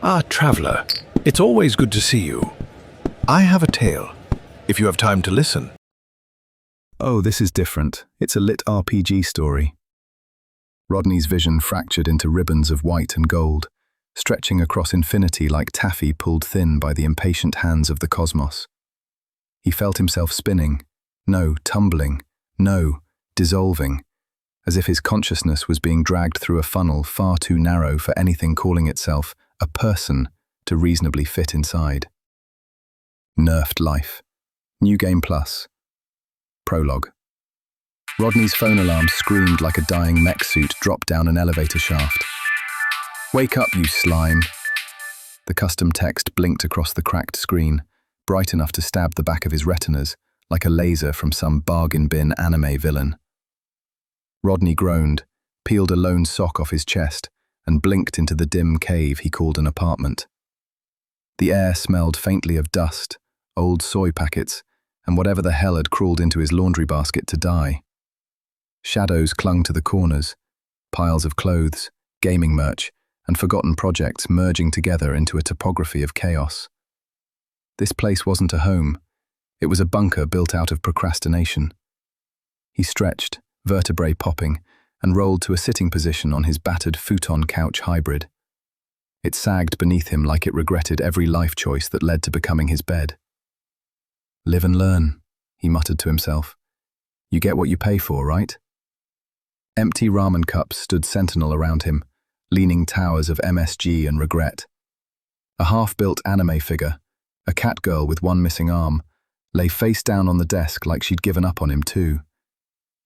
Ah, traveler, it's always good to see you. I have a tale, if you have time to listen. Oh, this is different. It's a LitRPG story. Rodney's vision fractured into ribbons of white and gold, stretching across infinity like taffy pulled thin by the impatient hands of the cosmos. He felt himself spinning, no, tumbling, no, dissolving, as if his consciousness was being dragged through a funnel far too narrow for anything calling itself a person to reasonably fit inside. Nerfed Life. New Game Plus. Prologue. Rodney's phone alarm screamed like a dying mech suit dropped down an elevator shaft. "Wake up, you slime." The custom text blinked across the cracked screen, bright enough to stab the back of his retinas, like a laser from some bargain bin anime villain. Rodney groaned, peeled a lone sock off his chest, and blinked into the dim cave he called an apartment. The air smelled faintly of dust, old soy packets, and whatever the hell had crawled into his laundry basket to die. Shadows clung to the corners, piles of clothes, gaming merch, and forgotten projects merging together into a topography of chaos. This place wasn't a home. It was a bunker built out of procrastination. He stretched, vertebrae popping, and rolled to a sitting position on his battered futon couch hybrid. It sagged beneath him like it regretted every life choice that led to becoming his bed. "Live and learn," he muttered to himself. "You get what you pay for, right?" Empty ramen cups stood sentinel around him, leaning towers of MSG and regret. A half-built anime figure, a cat girl with one missing arm, lay face down on the desk like she'd given up on him too.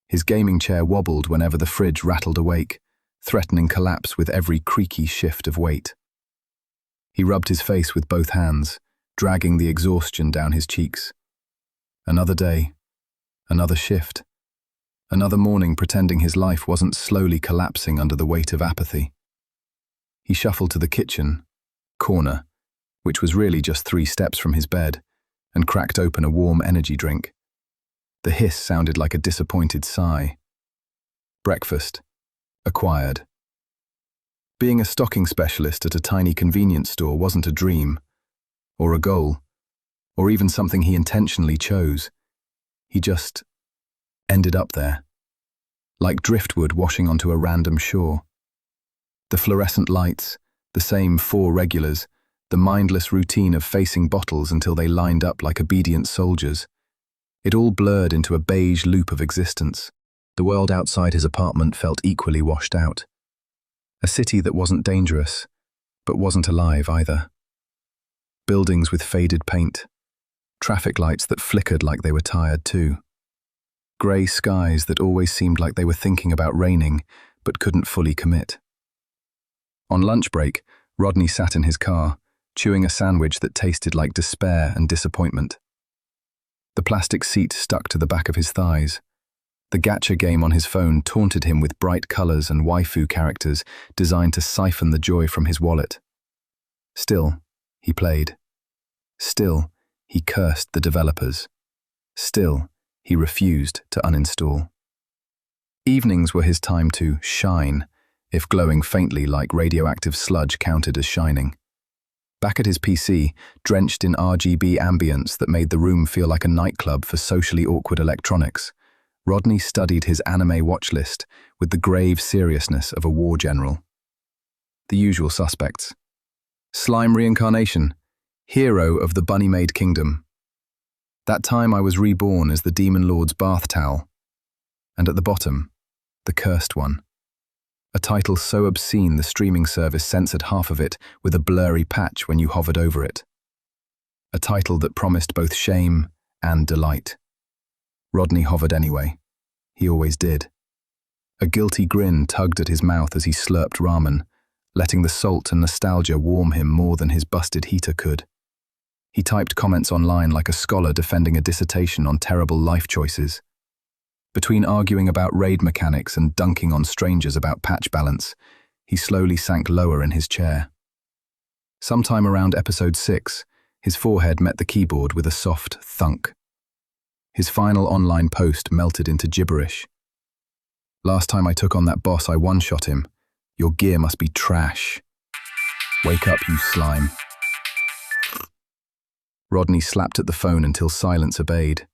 His gaming chair wobbled whenever the fridge rattled awake, threatening collapse with every creaky shift of weight. He rubbed his face with both hands, dragging the exhaustion down his cheeks. Another day, another shift, another morning pretending his life wasn't slowly collapsing under the weight of apathy. He shuffled to the kitchen, corner, which was really just 3 steps from his bed, and cracked open a warm energy drink. The hiss sounded like a disappointed sigh. Breakfast. Acquired. Being a stocking specialist at a tiny convenience store wasn't a dream, or a goal, or even something he intentionally chose. He just ended up there, like driftwood washing onto a random shore. The fluorescent lights, the same 4 regulars, the mindless routine of facing bottles until they lined up like obedient soldiers. It all blurred into a beige loop of existence. The world outside his apartment felt equally washed out. A city that wasn't dangerous, but wasn't alive either. Buildings with faded paint, traffic lights that flickered like they were tired too. Grey skies that always seemed like they were thinking about raining, but couldn't fully commit. On lunch break, Rodney sat in his car, chewing a sandwich that tasted like despair and disappointment. The plastic seat stuck to the back of his thighs. The gacha game on his phone taunted him with bright colors and waifu characters designed to siphon the joy from his wallet. Still, he played. Still, he cursed the developers. Still, he refused to uninstall. Evenings were his time to shine, if glowing faintly like radioactive sludge counted as shining. Back at his PC, drenched in RGB ambience that made the room feel like a nightclub for socially awkward electronics, Rodney studied his anime watch list with the grave seriousness of a war general. The usual suspects. Slime reincarnation, hero of the bunny-made kingdom. That time I was reborn as the demon lord's bath towel. And at the bottom, the cursed one. A title so obscene the streaming service censored half of it with a blurry patch when you hovered over it. A title that promised both shame and delight. Rodney hovered anyway. He always did. A guilty grin tugged at his mouth as he slurped ramen, letting the salt and nostalgia warm him more than his busted heater could. He typed comments online like a scholar defending a dissertation on terrible life choices. Between arguing about raid mechanics and dunking on strangers about patch balance, he slowly sank lower in his chair. Sometime around episode 6, his forehead met the keyboard with a soft thunk. His final online post melted into gibberish. "Last time I took on that boss, I one-shot him. Your gear must be trash." Wake up, you slime. Rodney slapped at the phone until silence obeyed.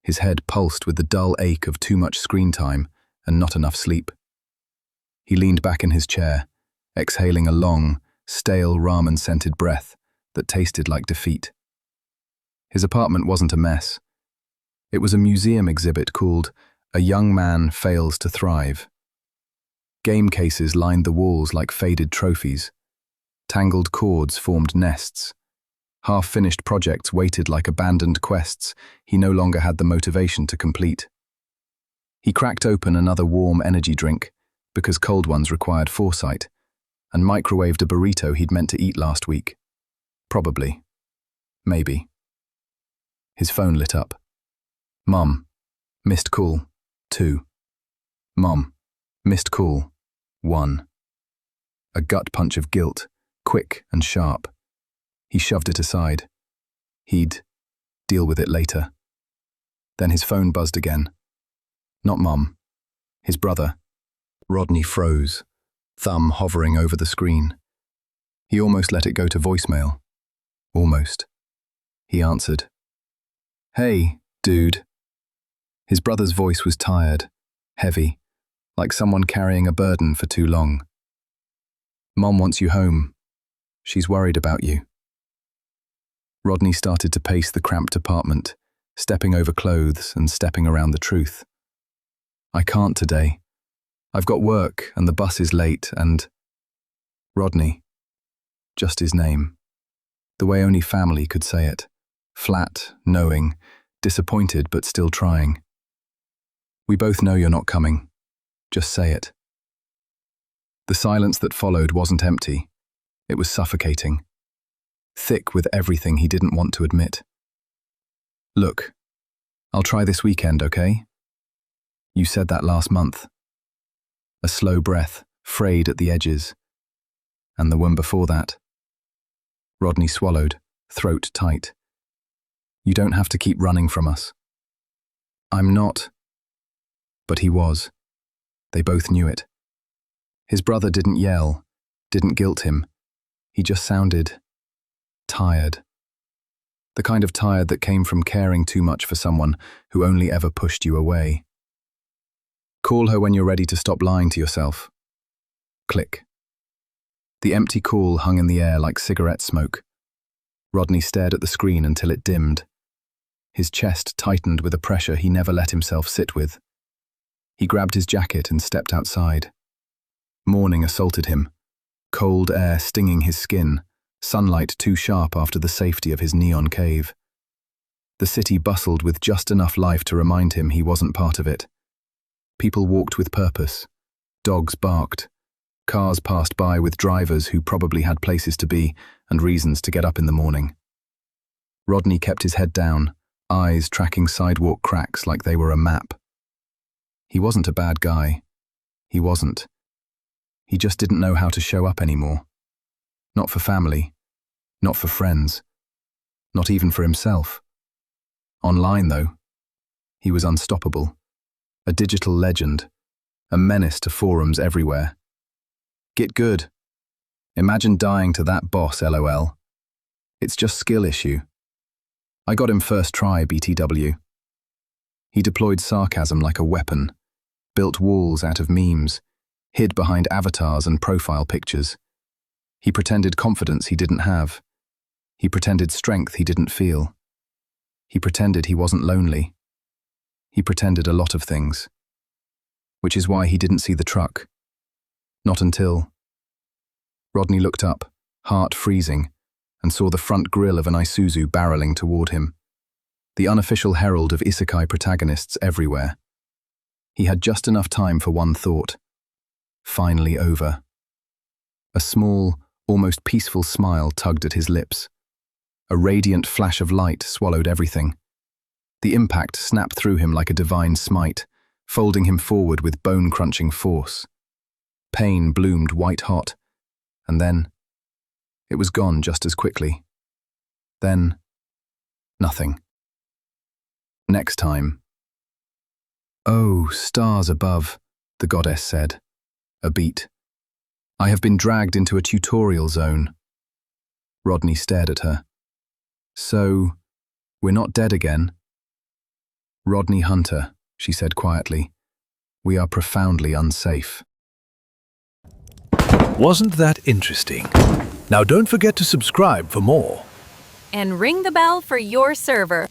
His head pulsed with the dull ache of too much screen time and not enough sleep. He leaned back in his chair, exhaling a long, stale ramen-scented breath that tasted like defeat. His apartment wasn't a mess. It was a museum exhibit called "A Young Man Fails to Thrive." Game cases lined the walls like faded trophies. Tangled cords formed nests. Half-finished projects waited like abandoned quests he no longer had the motivation to complete. He cracked open another warm energy drink, because cold ones required foresight, and microwaved a burrito he'd meant to eat last week. Probably. Maybe. His phone lit up. Mum. Missed call. 2. Mom. Missed call. 1. A gut punch of guilt, quick and sharp. He shoved it aside. He'd deal with it later. Then his phone buzzed again. Not Mum. His brother. Rodney froze, thumb hovering over the screen. He almost let it go to voicemail. Almost. He answered. Hey, dude. His brother's voice was tired, heavy, like someone carrying a burden for too long. Mom wants you home. She's worried about you. Rodney started to pace the cramped apartment, stepping over clothes and stepping around the truth. I can't today. I've got work and the bus is late and… Rodney. Just his name. The way only family could say it. Flat, knowing, disappointed but still trying. We both know you're not coming. Just say it. The silence that followed wasn't empty. It was suffocating. Thick with everything he didn't want to admit. Look, I'll try this weekend, okay? You said that last month. A slow breath, frayed at the edges. And the one before that. Rodney swallowed, throat tight. You don't have to keep running from us. I'm not. But he was. They both knew it. His brother didn't yell, didn't guilt him. He just sounded tired. The kind of tired that came from caring too much for someone who only ever pushed you away. Call her when you're ready to stop lying to yourself. Click. The empty call hung in the air like cigarette smoke. Rodney stared at the screen until it dimmed. His chest tightened with a pressure he never let himself sit with. He grabbed his jacket and stepped outside. Morning assaulted him. Cold air stinging his skin, sunlight too sharp after the safety of his neon cave. The city bustled with just enough life to remind him he wasn't part of it. People walked with purpose. Dogs barked. Cars passed by with drivers who probably had places to be and reasons to get up in the morning. Rodney kept his head down, eyes tracking sidewalk cracks like they were a map. He wasn't a bad guy. He wasn't. He just didn't know how to show up anymore. Not for family. Not for friends. Not even for himself. Online, though, he was unstoppable. A digital legend. A menace to forums everywhere. Get good. Imagine dying to that boss, LOL. It's just skill issue. I got him first try, BTW. He deployed sarcasm like a weapon, built walls out of memes, hid behind avatars and profile pictures. He pretended confidence he didn't have. He pretended strength he didn't feel. He pretended he wasn't lonely. He pretended a lot of things. Which is why he didn't see the truck. Not until… Rodney looked up, heart freezing, and saw the front grille of an Isuzu barreling toward him. The unofficial herald of isekai protagonists everywhere. He had just enough time for one thought. Finally over. A small, almost peaceful smile tugged at his lips. A radiant flash of light swallowed everything. The impact snapped through him like a divine smite, folding him forward with bone-crunching force. Pain bloomed white-hot, and then… it was gone just as quickly. Then… nothing. Next time. Oh, stars above, the goddess said. A beat. I have been dragged into a tutorial zone. Rodney stared at her. So, we're not dead again? Rodney Hunter, she said quietly. We are profoundly unsafe. Wasn't that interesting? Now don't forget to subscribe for more. And ring the bell for your server.